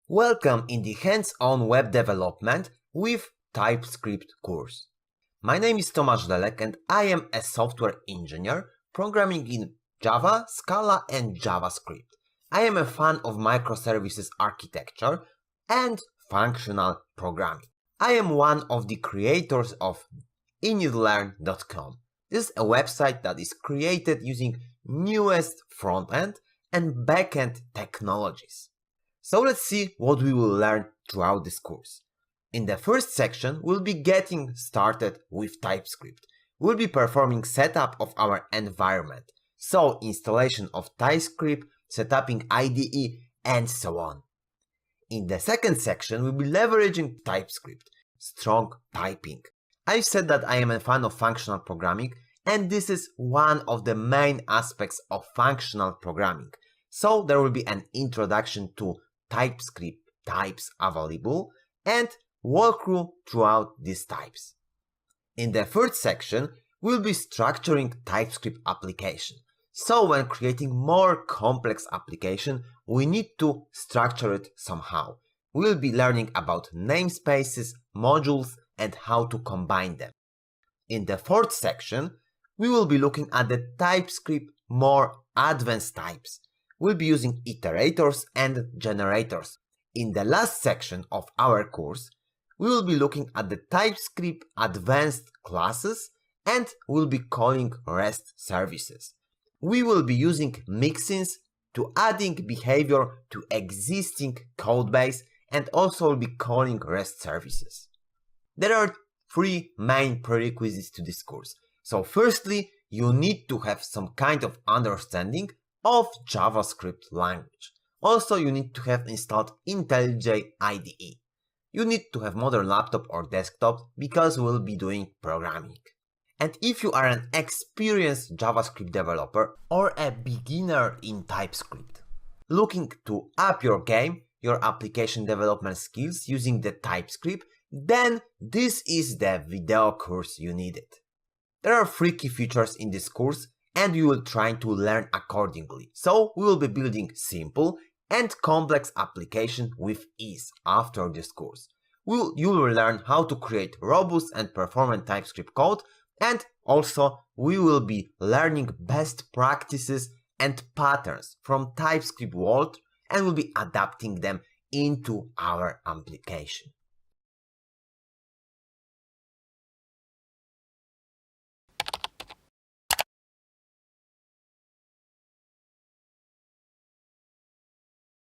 Welcome in the hands-on web development with TypeScript course. My name is Tomasz Lelek and I am a software engineer programming in Java, Scala and JavaScript. I am a fan of microservices architecture and functional programming. I am one of the creators of initlearn.com. This is a website that is created using newest front-end and back-end technologies. So let's see what we will learn throughout this course. In the first section, we'll be getting started with TypeScript. We'll be performing setup of our environment, so installation of TypeScript, setuping IDE, and so on. In the second section, we'll be leveraging TypeScript, strong typing. I've said that I am a fan of functional programming, and this is one of the main aspects of functional programming. So there will be an introduction to TypeScript types available and walkthrough throughout these types. In the third section, we'll be structuring TypeScript application. So when creating more complex application, we need to structure it somehow. We'll be learning about namespaces, modules, and how to combine them. In the fourth section, we will be looking at the TypeScript more advanced types. We'll be using iterators and generators. In the last section of our course, we will be looking at the TypeScript advanced classes and we'll be calling REST services. We will be using mixins to adding behavior to existing codebase and also will be calling REST services. There are three main prerequisites to this course. So firstly, you need to have some kind of understanding of JavaScript language. Also, you need to have installed IntelliJ IDE. You need to have modern laptop or desktop because we'll be doing programming. And if you are an experienced JavaScript developer or a beginner in TypeScript, looking to up your game, your application development skills using the TypeScript, then this is the video course you needed. There are three key features in this course and we will try to learn accordingly. So we will be building simple and complex application with ease after this course. You will learn how to create robust and performant TypeScript code, and also we will be learning best practices and patterns from TypeScript world and will be adapting them into our application.